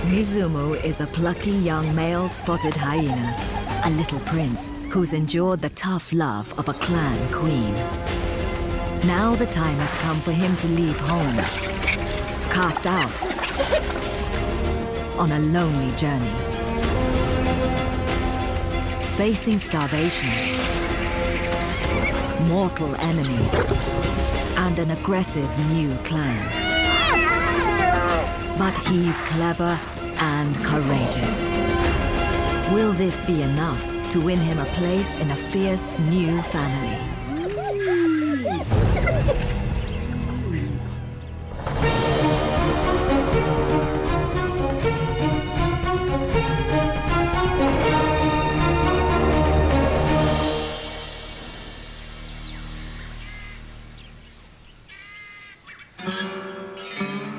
Mizumu is a plucky young male spotted hyena, a little prince who's endured the tough love of a clan queen. Now the time has come for him to leave home, cast out on a lonely journey, facing starvation, mortal enemies, and an aggressive new clan. But he's clever and courageous. Will this be enough to win him a place in a fierce new family?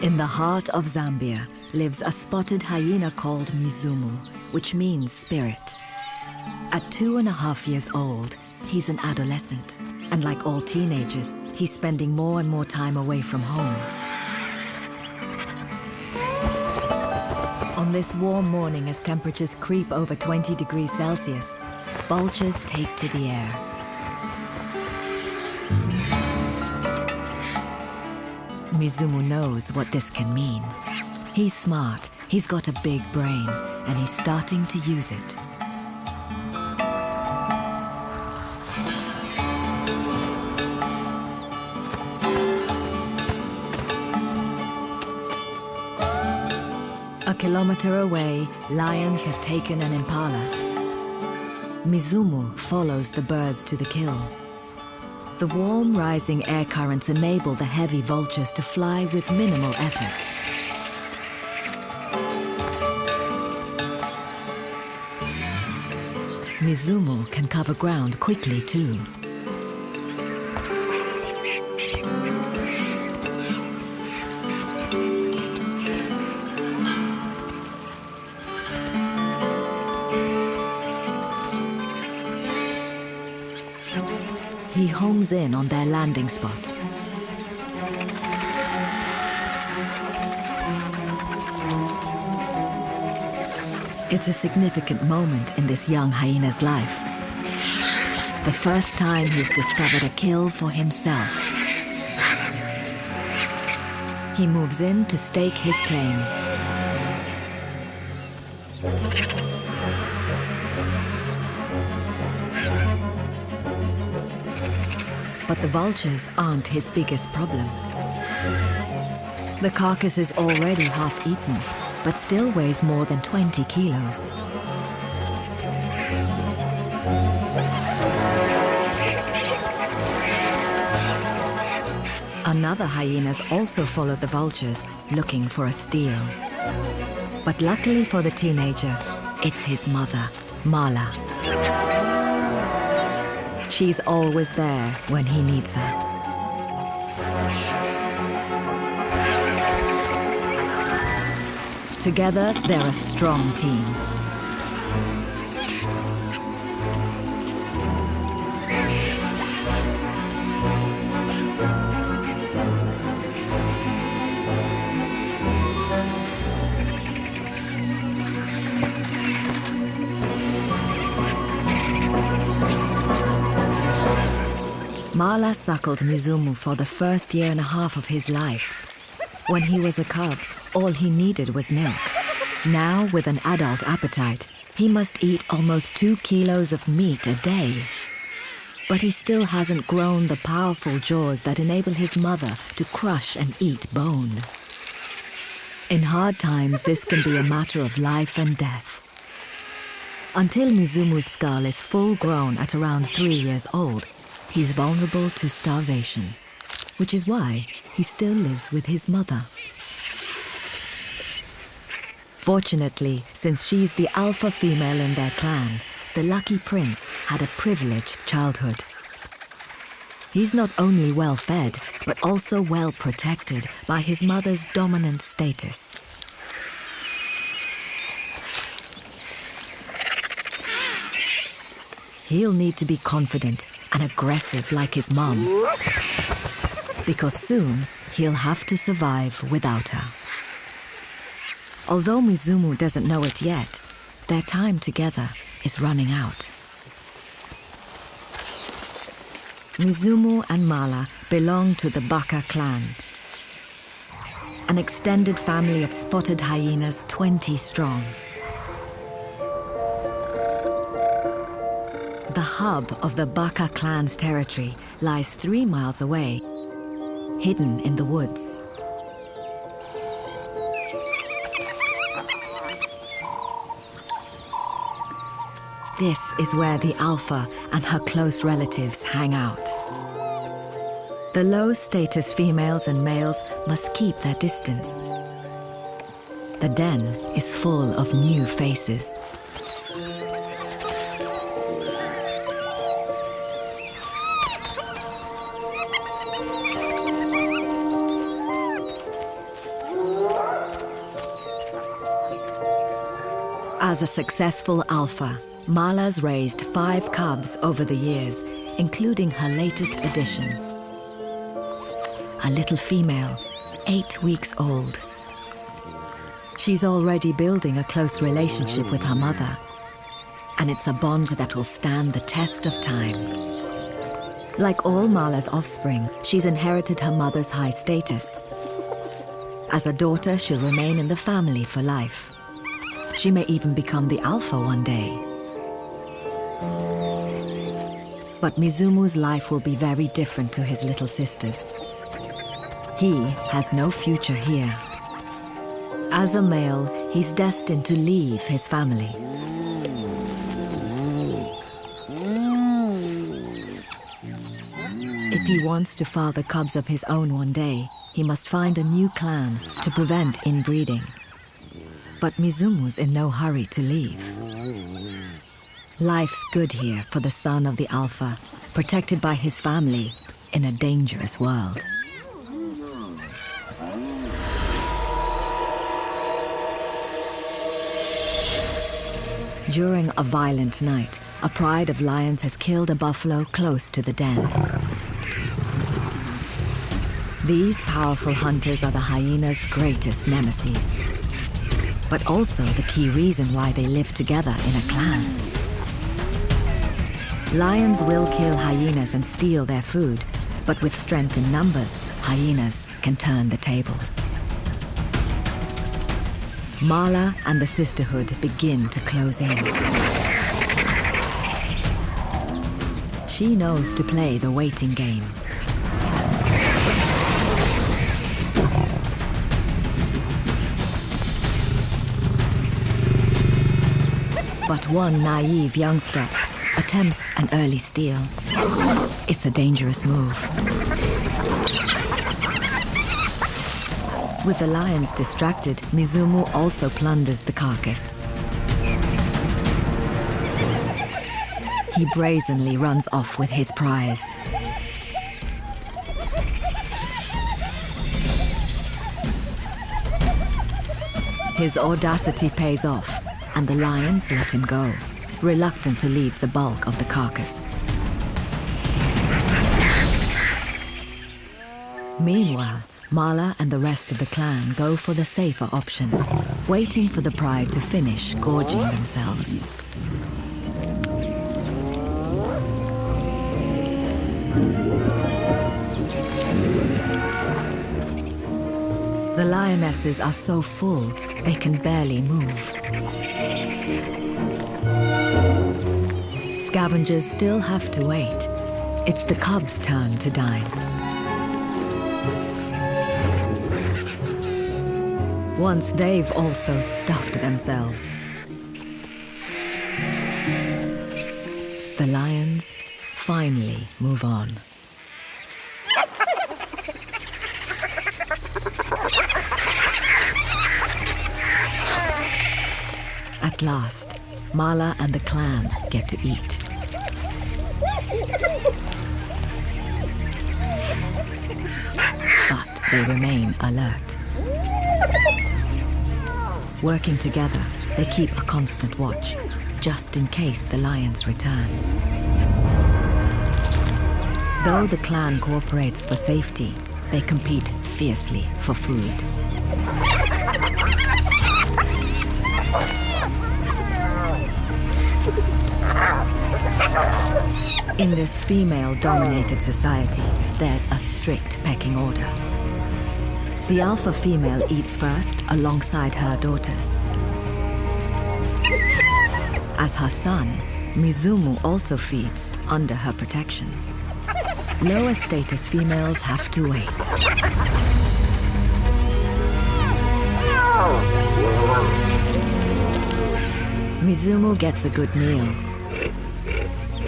In the heart of Zambia lives a spotted hyena called Mizumu, which means spirit. At 2.5 years old, he's an adolescent, and like all teenagers, he's spending more and more time away from home. On this warm morning, as temperatures creep over 20 degrees Celsius, vultures take to the air. Mizumu knows what this can mean. He's smart, he's got a big brain, and he's starting to use it. A kilometer away, lions have taken an impala. Mizumu follows the birds to the kill. The warm, rising air currents enable the heavy vultures to fly with minimal effort. Mizumu can cover ground quickly too. He homes in on their landing spot. It's a significant moment in this young hyena's life. The first time he's discovered a kill for himself. He moves in to stake his claim. But the vultures aren't his biggest problem. The carcass is already half-eaten, but still weighs more than 20 kilos. Another hyenas also followed the vultures, looking for a steal. But luckily for the teenager, it's his mother, Mala. She's always there when he needs her. Together, they're a strong team. Mala suckled Mizumu for the first 1.5 years of his life. When he was a cub, all he needed was milk. Now, with an adult appetite, he must eat almost 2 kilos of meat a day. But he still hasn't grown the powerful jaws that enable his mother to crush and eat bone. In hard times, this can be a matter of life and death. Until Mizumu's skull is full grown at around 3 years old, he's vulnerable to starvation, which is why he still lives with his mother. Fortunately, since she's the alpha female in their clan, the lucky prince had a privileged childhood. He's not only well fed, but also well protected by his mother's dominant status. He'll need to be confident and aggressive like his mom, because soon he'll have to survive without her. Although Mizumu doesn't know it yet, their time together is running out. Mizumu and Mala belong to the Baka clan, an extended family of spotted hyenas 20 strong. The hub of the Baka clan's territory lies 3 miles away, hidden in the woods. This is where the alpha and her close relatives hang out. The low-status females and males must keep their distance. The den is full of new faces. As a successful alpha, Mala's raised 5 cubs over the years, including her latest addition, a little female, 8 weeks old. She's already building a close relationship with her mother, and it's a bond that will stand the test of time. Like all Mala's offspring, she's inherited her mother's high status. As a daughter, she'll remain in the family for life. She may even become the alpha one day. But Mizumu's life will be very different to his little sister's. He has no future here. As a male, he's destined to leave his family. If he wants to father cubs of his own one day, he must find a new clan to prevent inbreeding. But Mizumu's in no hurry to leave. Life's good here for the son of the alpha, protected by his family in a dangerous world. During a violent night, a pride of lions has killed a buffalo close to the den. These powerful hunters are the hyena's greatest nemesis, but also the key reason why they live together in a clan. Lions will kill hyenas and steal their food, but with strength in numbers, hyenas can turn the tables. Mala and the sisterhood begin to close in. She knows to play the waiting game. But one naive youngster attempts an early steal. It's a dangerous move. With the lions distracted, Mizumu also plunders the carcass. He brazenly runs off with his prize. His audacity pays off, and the lions let him go, reluctant to leave the bulk of the carcass. Meanwhile, Mala and the rest of the clan go for the safer option, waiting for the pride to finish gorging themselves. The lionesses are so full, they can barely move. Scavengers still have to wait. It's the cubs' turn to dine. Once they've also stuffed themselves, the lions finally move on. At last, Mala and the clan get to eat. But they remain alert. Working together, they keep a constant watch, just in case the lions return. Though the clan cooperates for safety, they compete fiercely for food. In this female-dominated society, there's a strict pecking order. The alpha female eats first alongside her daughters. As her son, Mizumu also feeds under her protection. Lower status females have to wait. Mizumu gets a good meal,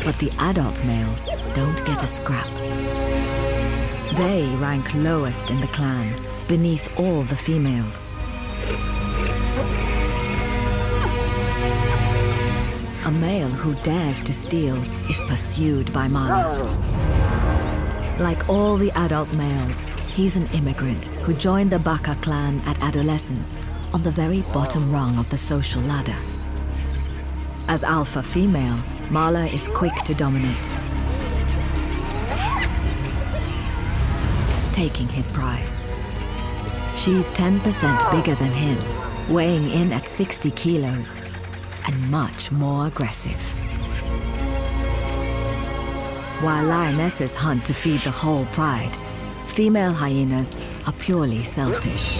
but the adult males don't get a scrap. They rank lowest in the clan, beneath all the females. A male who dares to steal is pursued by Mala. Like all the adult males, he's an immigrant who joined the Baka clan at adolescence, on the very bottom rung of the social ladder. As alpha female, Mala is quick to dominate, taking his prize. She's 10% bigger than him, weighing in at 60 kilos, and much more aggressive. While lionesses hunt to feed the whole pride, female hyenas are purely selfish.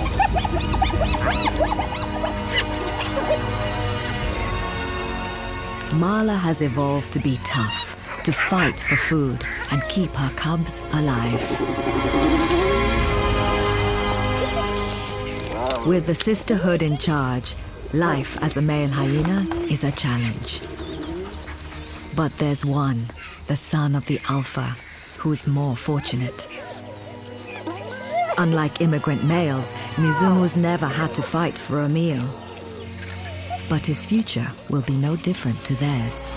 Mala has evolved to be tough, to fight for food and keep her cubs alive. With the sisterhood in charge, life as a male hyena is a challenge. But there's one, the son of the alpha, who's more fortunate. Unlike immigrant males, Mizumu's never had to fight for a meal. But his future will be no different to theirs.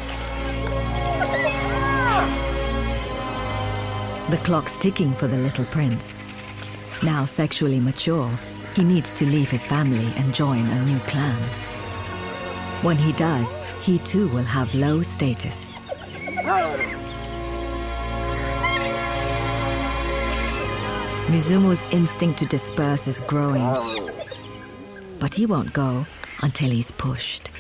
The clock's ticking for the little prince. Now sexually mature, he needs to leave his family and join a new clan. When he does, he too will have low status. Mizumu's instinct to disperse is growing, but he won't go until he's pushed.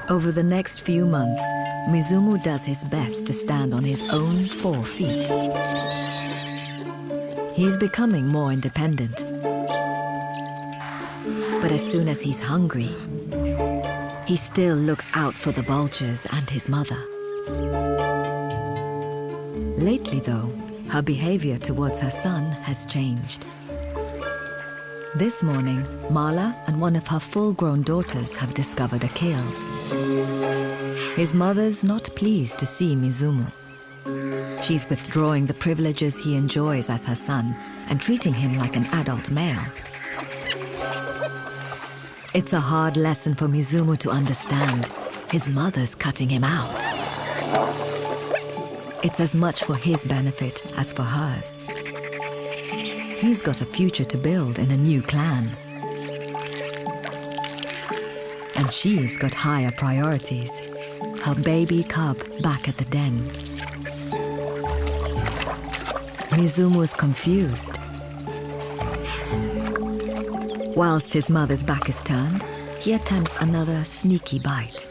Over the next few months, Mizumu does his best to stand on his own 4 feet. He's becoming more independent. But as soon as he's hungry, he still looks out for the vultures and his mother. Lately, though, her behavior towards her son has changed. This morning, Mala and one of her full-grown daughters have discovered a kill. His mother's not pleased to see Mizumu. She's withdrawing the privileges he enjoys as her son and treating him like an adult male. It's a hard lesson for Mizumu to understand. His mother's cutting him out. It's as much for his benefit as for hers. He's got a future to build in a new clan. And she's got higher priorities. Her baby cub back at the den. Mizumu's confused. Whilst his mother's back is turned, he attempts another sneaky bite.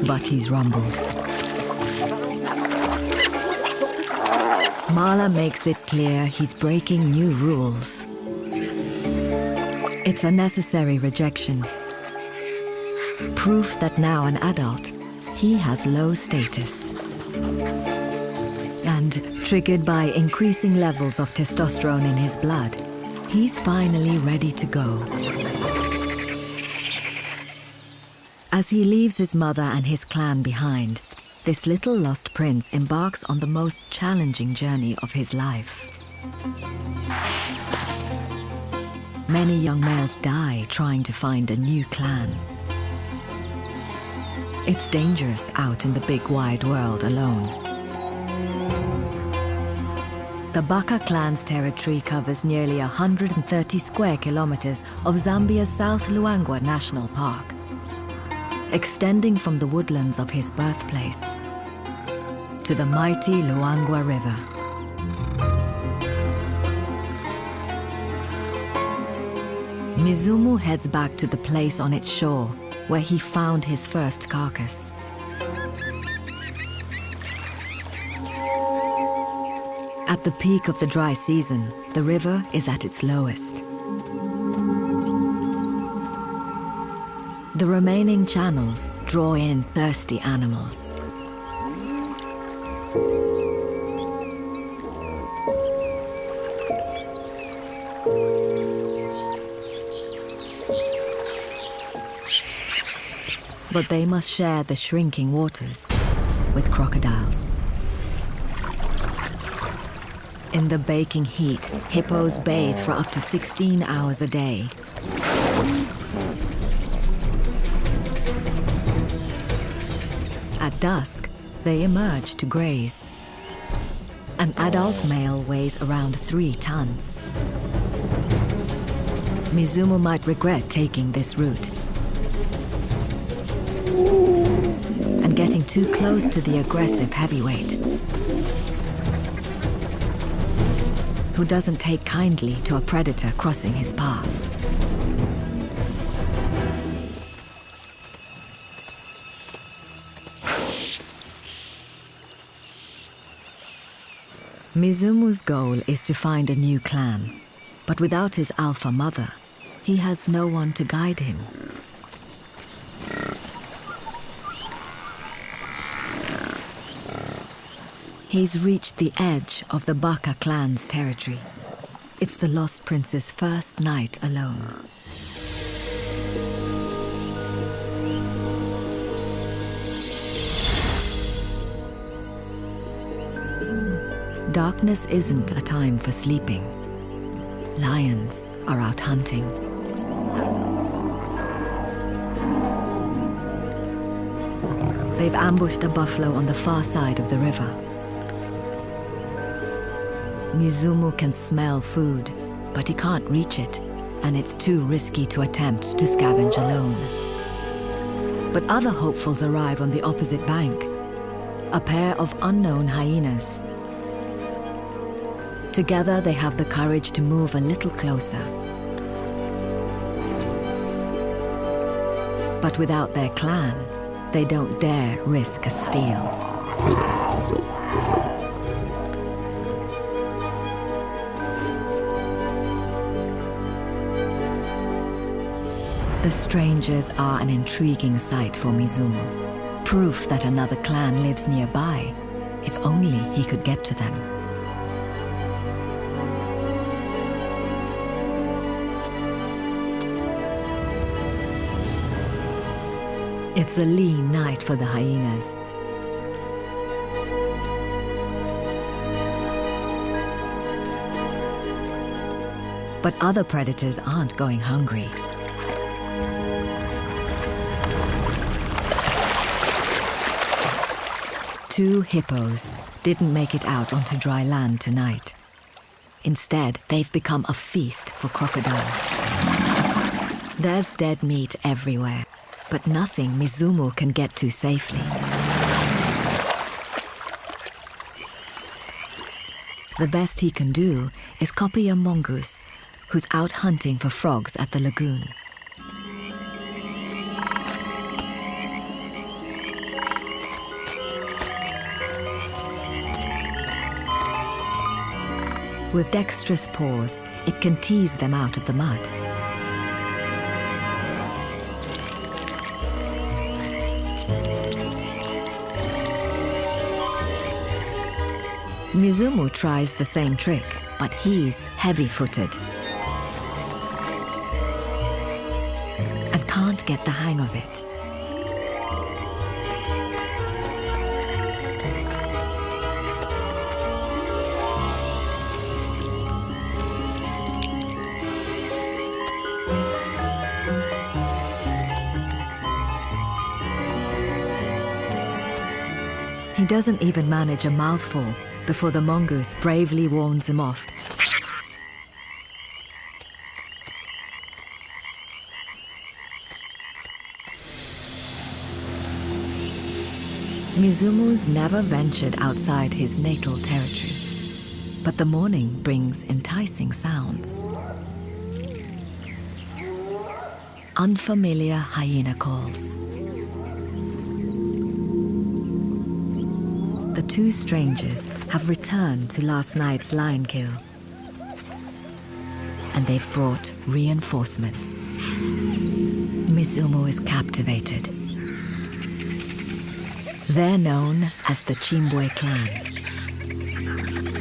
But he's rumbled. Mala makes it clear he's breaking new rules. It's a necessary rejection. Proof that now an adult, he has low status. And triggered by increasing levels of testosterone in his blood, he's finally ready to go. As he leaves his mother and his clan behind, this little lost prince embarks on the most challenging journey of his life. Many young males die trying to find a new clan. It's dangerous out in the big wide world alone. The Baka clan's territory covers nearly 130 square kilometers of Zambia's South Luangwa National Park, extending from the woodlands of his birthplace to the mighty Luangwa River. Mizumu heads back to the place on its shore where he found his first carcass. At the peak of the dry season, the river is at its lowest. The remaining channels draw in thirsty animals. But they must share the shrinking waters with crocodiles. In the baking heat, hippos bathe for up to 16 hours a day. At dusk, they emerge to graze. An adult male weighs around 3 tons. Mizumu might regret taking this route and getting too close to the aggressive heavyweight, who doesn't take kindly to a predator crossing his path. Mizumu's goal is to find a new clan, but without his alpha mother, he has no one to guide him. He's reached the edge of the Baka clan's territory. It's the Lost Prince's first night alone. Darkness isn't a time for sleeping. Lions are out hunting. They've ambushed a buffalo on the far side of the river. Mizumu can smell food, but he can't reach it, and it's too risky to attempt to scavenge alone. But other hopefuls arrive on the opposite bank, a pair of unknown hyenas. Together they have the courage to move a little closer. But without their clan, they don't dare risk a steal. The strangers are an intriguing sight for Mizumu. Proof that another clan lives nearby, if only he could get to them. It's a lean night for the hyenas. But other predators aren't going hungry. Two hippos didn't make it out onto dry land tonight. Instead, they've become a feast for crocodiles. There's dead meat everywhere, but nothing Mizumu can get to safely. The best he can do is copy a mongoose who's out hunting for frogs at the lagoon. With dexterous paws, it can tease them out of the mud. Mizumu tries the same trick, but he's heavy-footed and can't get the hang of it. He doesn't even manage a mouthful before the mongoose bravely warns him off. Mizumu's never ventured outside his natal territory, but the morning brings enticing sounds. Unfamiliar hyena calls. The two strangers have returned to last night's lion kill, and they've brought reinforcements. Mizumu is captivated. They're known as the Chimbwe clan.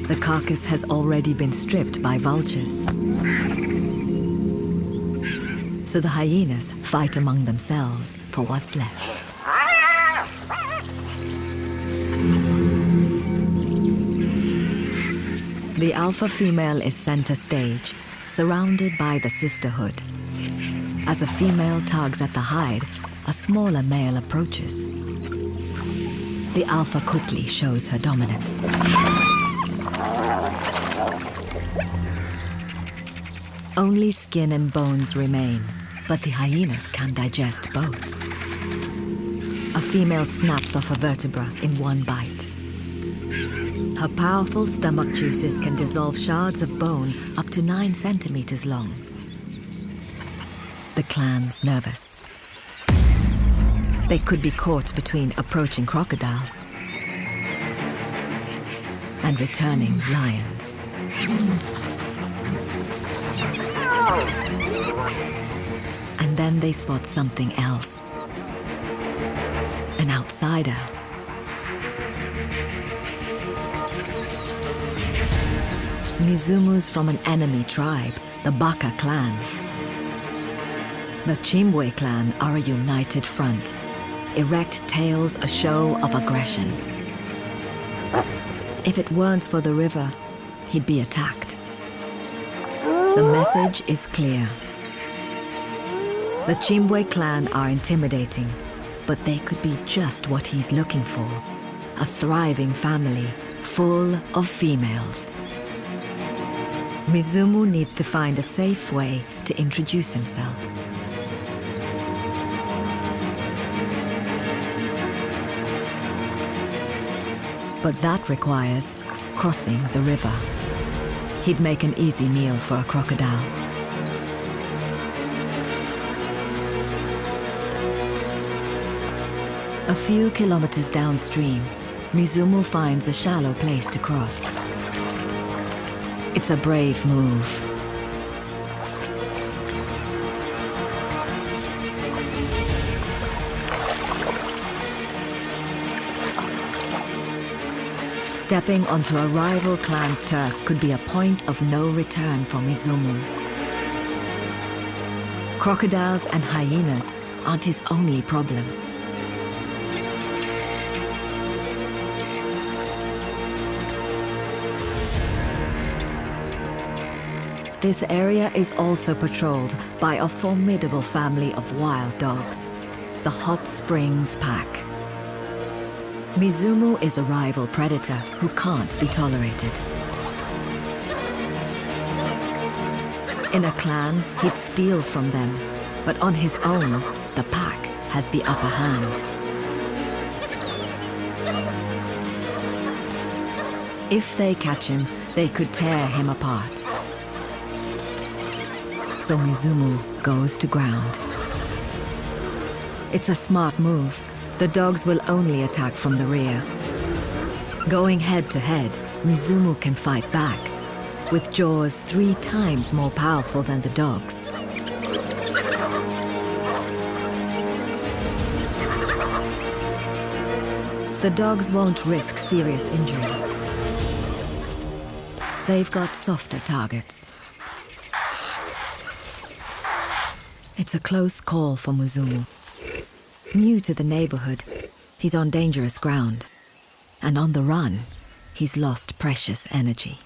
The carcass has already been stripped by vultures. So the hyenas fight among themselves for what's left. The alpha female is center stage, surrounded by the sisterhood. As a female tugs at the hide, a smaller male approaches. The alpha quickly shows her dominance. Only skin and bones remain, but the hyenas can digest both. A female snaps off a vertebra in one bite. Her powerful stomach juices can dissolve shards of bone up to 9 centimeters long. The clan's nervous. They could be caught between approaching crocodiles and returning lions. And then they spot something else. An outsider. Mizumu's from an enemy tribe, the Baka clan. The Chimbwe clan are a united front. Erect tails a show of aggression. If it weren't for the river, he'd be attacked. The message is clear. The Chimbwe clan are intimidating, but they could be just what he's looking for. A thriving family, full of females. Mizumu needs to find a safe way to introduce himself. But that requires crossing the river. He'd make an easy meal for a crocodile. A few kilometers downstream, Mizumu finds a shallow place to cross. It's a brave move. Stepping onto a rival clan's turf could be a point of no return for Mizumu. Crocodiles and hyenas aren't his only problem. This area is also patrolled by a formidable family of wild dogs, the Hot Springs Pack. Mizumu is a rival predator who can't be tolerated. In a clan, he'd steal from them, but on his own, the pack has the upper hand. If they catch him, they could tear him apart. So Mizumu goes to ground. It's a smart move. The dogs will only attack from the rear. Going head-to-head, Mizumu can fight back, with jaws 3 times more powerful than the dogs. The dogs won't risk serious injury. They've got softer targets. It's a close call for Mizumu. New to the neighborhood, he's on dangerous ground. And on the run, he's lost precious energy.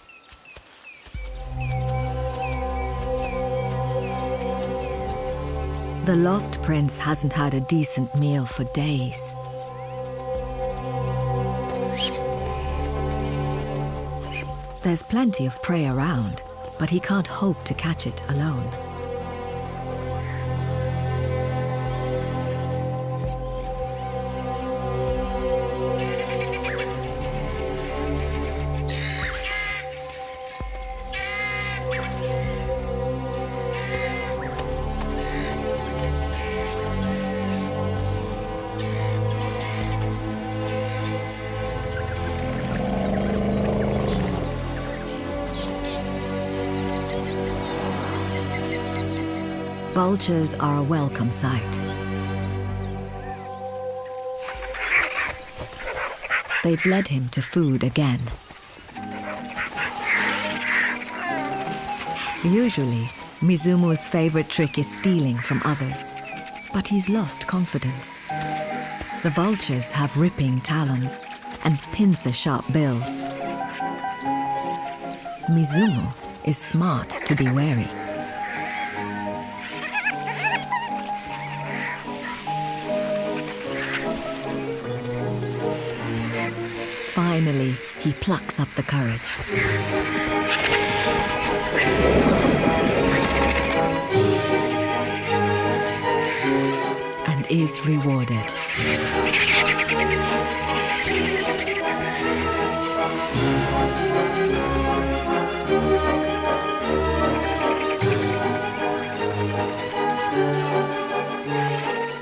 The lost prince hasn't had a decent meal for days. There's plenty of prey around, but he can't hope to catch it alone. Vultures are a welcome sight. They've led him to food again. Usually, Mizumu's favorite trick is stealing from others, but he's lost confidence. The vultures have ripping talons and pincer-sharp bills. Mizumu is smart to be wary. Finally, he plucks up the courage. And is rewarded.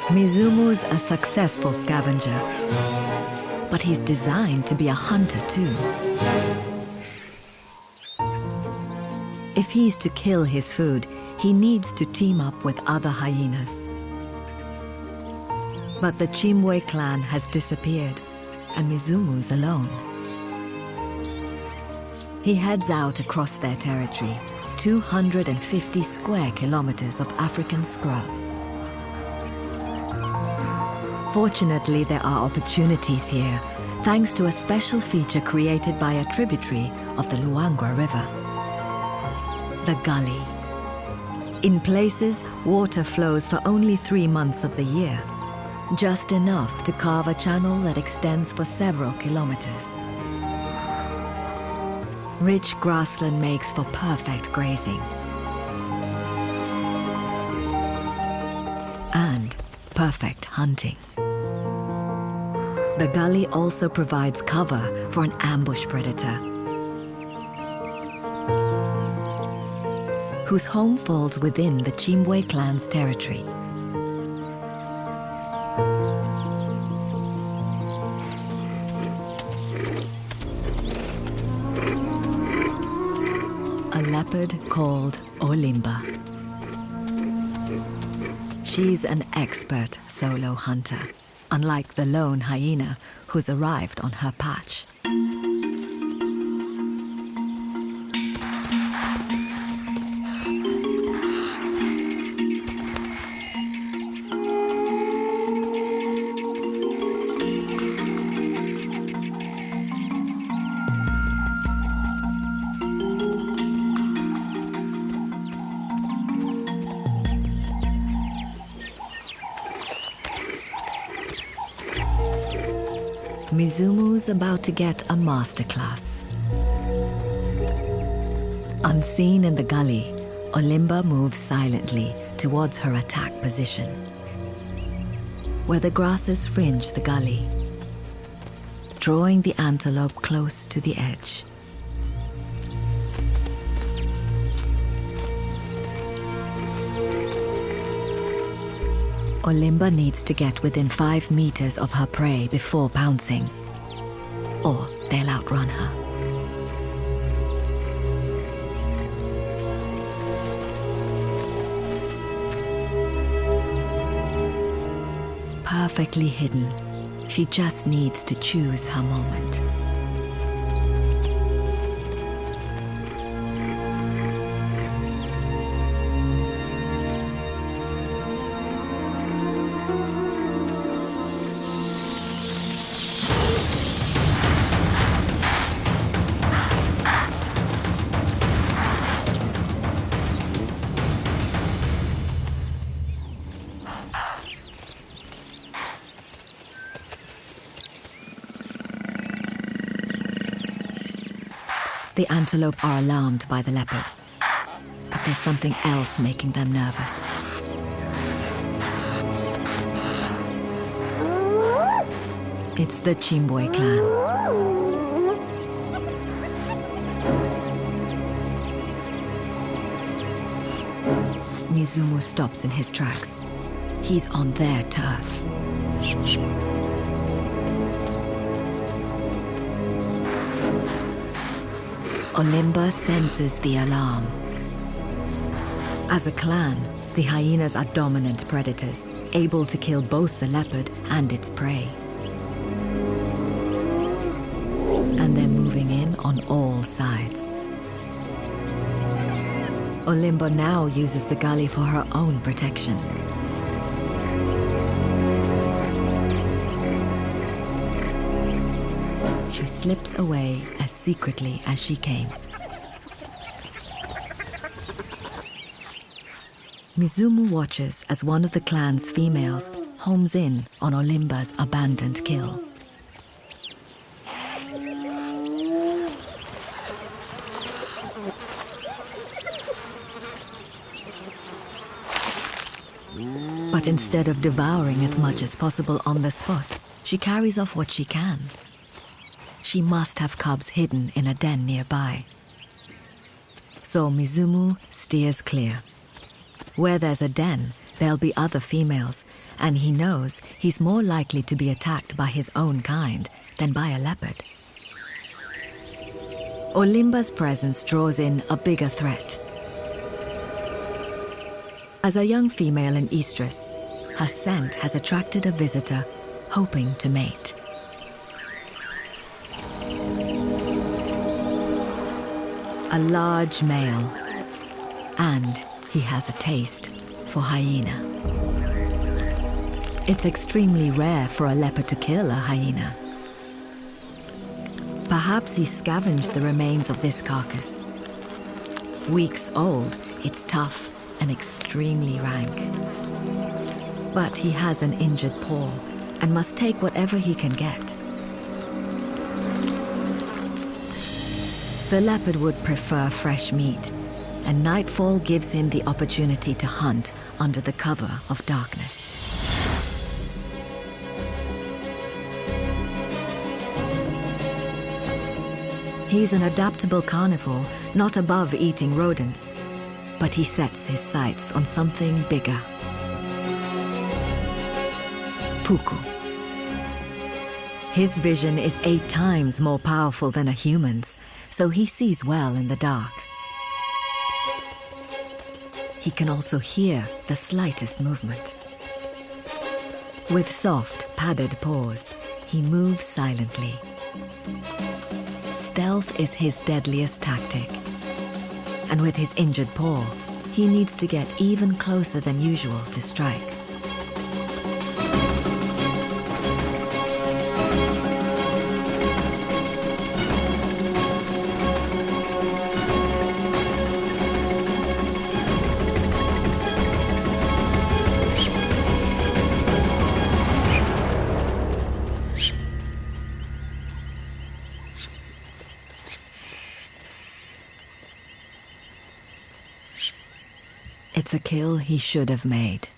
Mizumu's a successful scavenger, but he's designed to be a hunter too. If he's to kill his food, he needs to team up with other hyenas. But the Chimwe clan has disappeared, and Mizumu's alone. He heads out across their territory, 250 square kilometers of African scrub. Fortunately, there are opportunities here, thanks to a special feature created by a tributary of the Luangwa River. The gully. In places, water flows for only 3 months of the year, just enough to carve a channel that extends for several kilometers. Rich grassland makes for perfect grazing. And perfect hunting. The gully also provides cover for an ambush predator, whose home falls within the Chimwe clan's territory. A leopard called Olimba. She's an expert solo hunter, unlike the lone hyena who's arrived on her patch. Mizumu's about to get a masterclass. Unseen in the gully, Olimba moves silently towards her attack position, where the grasses fringe the gully, drawing the antelope close to the edge. Olimba needs to get within 5 meters of her prey before pouncing, or they'll outrun her. Perfectly hidden, she just needs to choose her moment. The antelope are alarmed by the leopard, but there's something else making them nervous. It's the Chimbwe clan. Mizumu stops in his tracks. He's on their turf. Olimba senses the alarm. As a clan, the hyenas are dominant predators, able to kill both the leopard and its prey. And they're moving in on all sides. Olimba now uses the gully for her own protection. She slips away as secretly as she came. Mizumu watches as one of the clan's females homes in on Olimba's abandoned kill. But instead of devouring as much as possible on the spot, she carries off what she can. She must have cubs hidden in a den nearby. So Mizumu steers clear. Where there's a den, there'll be other females, and he knows he's more likely to be attacked by his own kind than by a leopard. Olimba's presence draws in a bigger threat. As a young female in estrus, her scent has attracted a visitor hoping to mate. A large male, and he has a taste for hyena. It's extremely rare for a leopard to kill a hyena. Perhaps he scavenged the remains of this carcass. Weeks old, it's tough and extremely rank. But he has an injured paw and must take whatever he can get. The leopard would prefer fresh meat, and nightfall gives him the opportunity to hunt under the cover of darkness. He's an adaptable carnivore, not above eating rodents, but he sets his sights on something bigger. Puku. His vision is 8 times more powerful than a human's, so he sees well in the dark. He can also hear the slightest movement. With soft, padded paws, he moves silently. Stealth is his deadliest tactic. And with his injured paw, he needs to get even closer than usual to strike. It's a kill he should have made.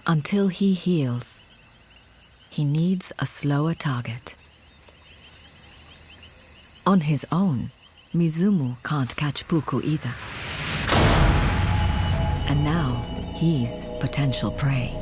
Until he heals, he needs a slower target. On his own, Mizumu can't catch Puku either. And now, he's potential prey.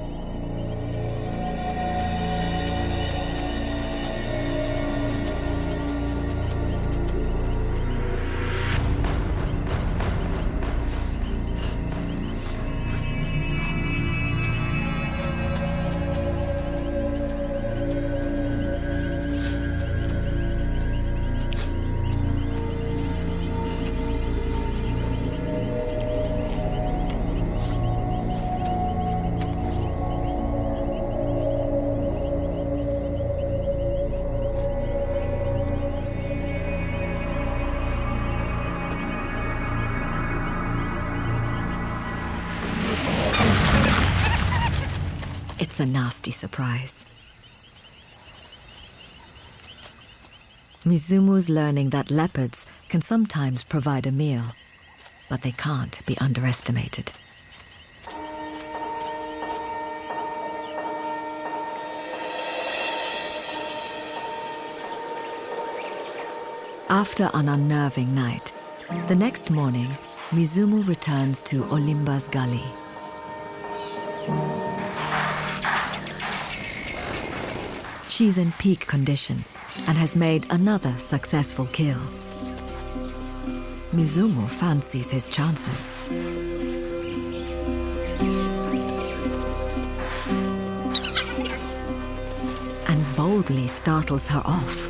That's a nasty surprise. Mizumu's learning that leopards can sometimes provide a meal, but they can't be underestimated. After an unnerving night, the next morning, Mizumu returns to Olimba's gully. She's in peak condition and has made another successful kill. Mizumu fancies his chances. And boldly startles her off.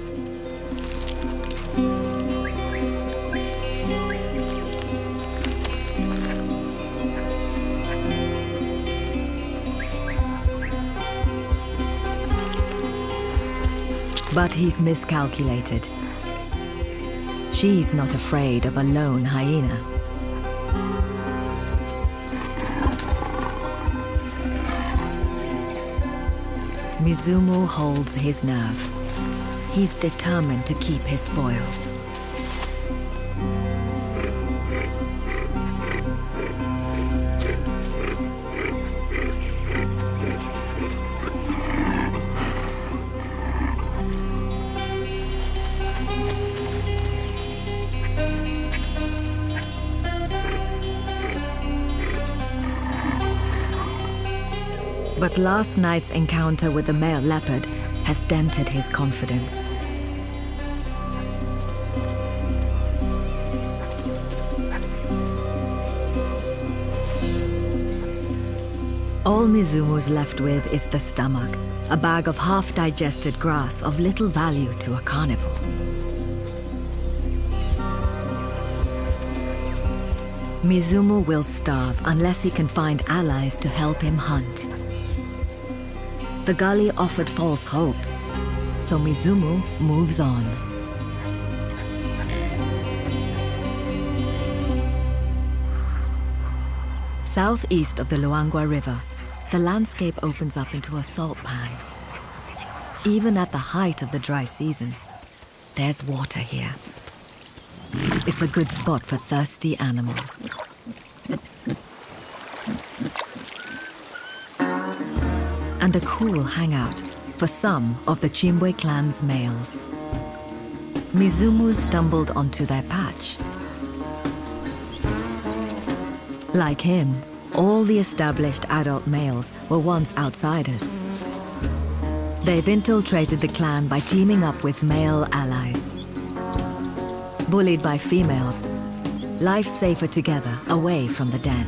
But he's miscalculated. She's not afraid of a lone hyena. Mizumu holds his nerve. He's determined to keep his spoils. But last night's encounter with the male leopard has dented his confidence. All Mizumu's left with is the stomach, a bag of half-digested grass of little value to a carnivore. Mizumu will starve unless he can find allies to help him hunt. The gully offered false hope, so Mizumu moves on. Southeast of the Luangwa River, the landscape opens up into a salt pan. Even at the height of the dry season, there's water here. It's a good spot for thirsty animals. And a cool hangout for some of the Chimbwe clan's males. Mizumu stumbled onto their patch. Like him, all the established adult males were once outsiders. They've infiltrated the clan by teaming up with male allies. Bullied by females, life's safer together, away from the den.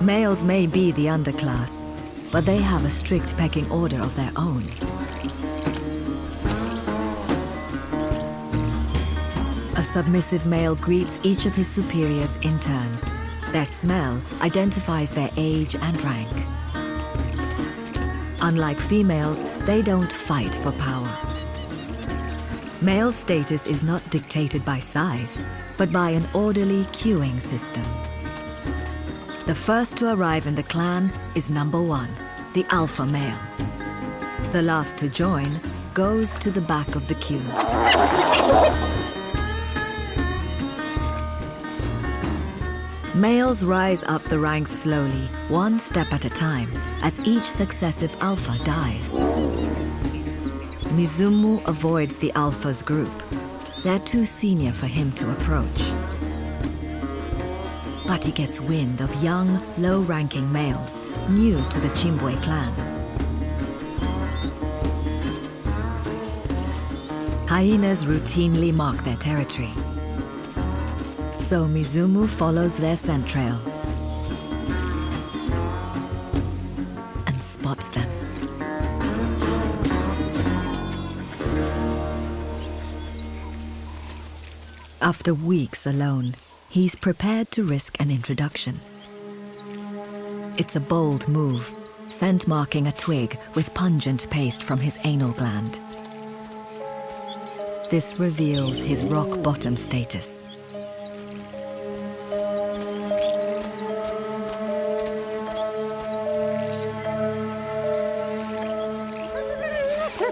Males may be the underclass, but they have a strict pecking order of their own. A submissive male greets each of his superiors in turn. Their smell identifies their age and rank. Unlike females, they don't fight for power. Male status is not dictated by size, but by an orderly queuing system. The first to arrive in the clan is number 1, the alpha male. The last to join goes to the back of the queue. Males rise up the ranks slowly, one step at a time, as each successive alpha dies. Mizumu avoids the alpha's group. They're too senior for him to approach. But he gets wind of young, low-ranking males, new to the Chimbwe clan. Hyenas routinely mark their territory. So Mizumu follows their scent trail and spots them. After weeks alone, he's prepared to risk an introduction. It's a bold move, scent marking a twig with pungent paste from his anal gland. This reveals his rock-bottom status.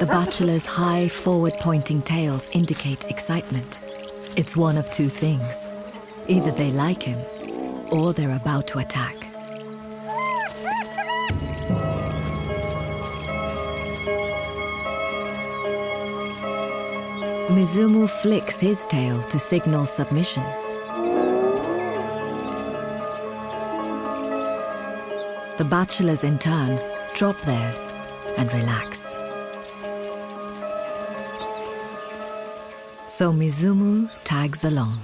The bachelor's high, forward-pointing tails indicate excitement. It's one of two things. Either they like him, or they're about to attack. Mizumu flicks his tail to signal submission. The bachelors, in turn, drop theirs and relax. So Mizumu tags along.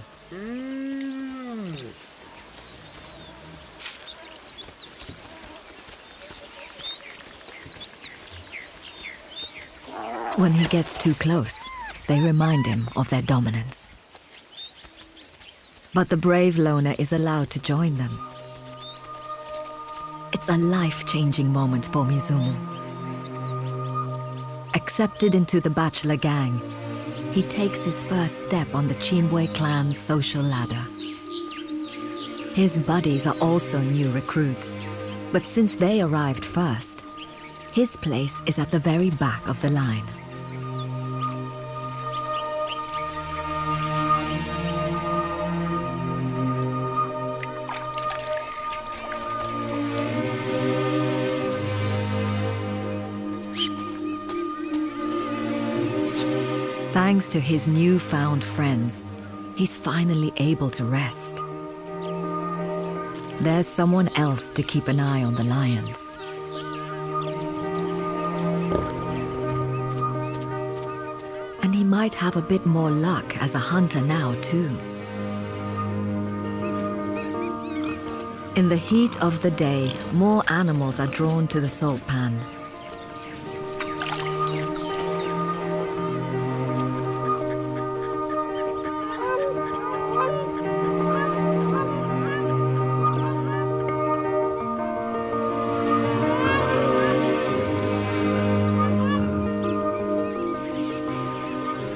When he gets too close, they remind him of their dominance. But the brave loner is allowed to join them. It's a life-changing moment for Mizumu. Accepted into the bachelor gang, he takes his first step on the Chimbwe clan's social ladder. His buddies are also new recruits, but since they arrived first, his place is at the very back of the line. Thanks to his newfound friends, he's finally able to rest. There's someone else to keep an eye on the lions. And he might have a bit more luck as a hunter now, too. In the heat of the day, more animals are drawn to the salt pan.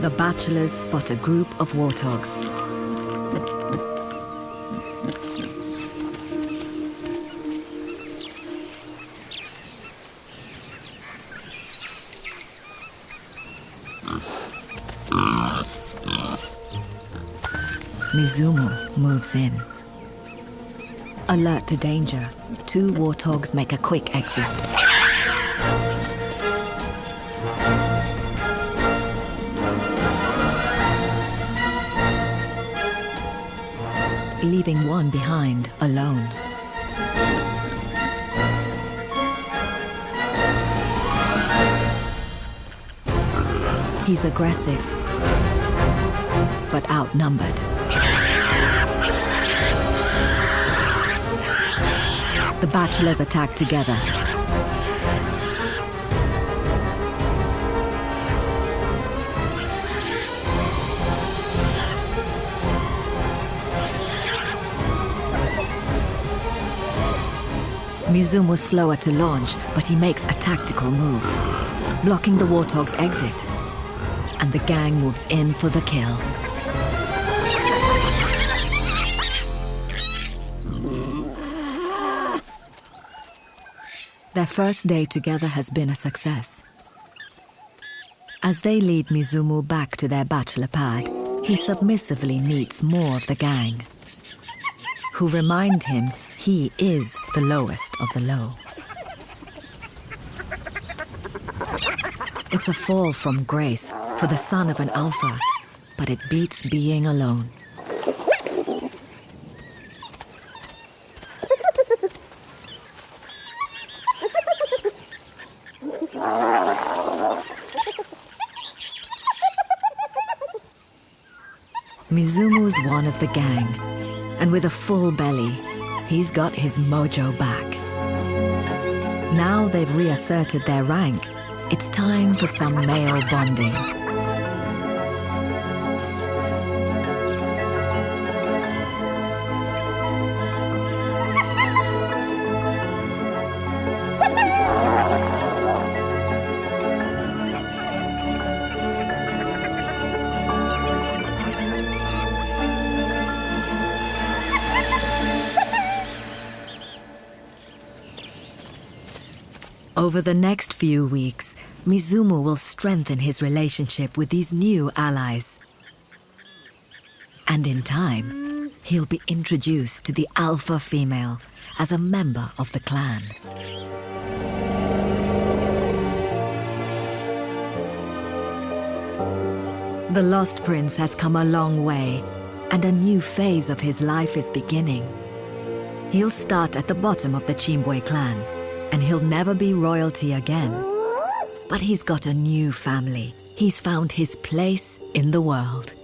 The bachelors spot a group of warthogs. Mizumu moves in. Alert to danger, two warthogs make a quick exit. Leaving one behind, alone. He's aggressive, but outnumbered. The bachelors attack together. Mizumu's slower to launch, but he makes a tactical move, blocking the warthog's exit. And the gang moves in for the kill. Their first day together has been a success. As they lead Mizumu back to their bachelor pad, he submissively meets more of the gang, who remind him he is the lowest of the low. It's a fall from grace for the son of an alpha, but it beats being alone. Mizumu's one of the gang, and with a full belly, he's got his mojo back. Now they've reasserted their rank, it's time for some male bonding. Over the next few weeks, Mizumu will strengthen his relationship with these new allies. And in time, he'll be introduced to the alpha female as a member of the clan. The Lost Prince has come a long way, and a new phase of his life is beginning. He'll start at the bottom of the Chimbwe clan, and he'll never be royalty again. But he's got a new family. He's found his place in the world.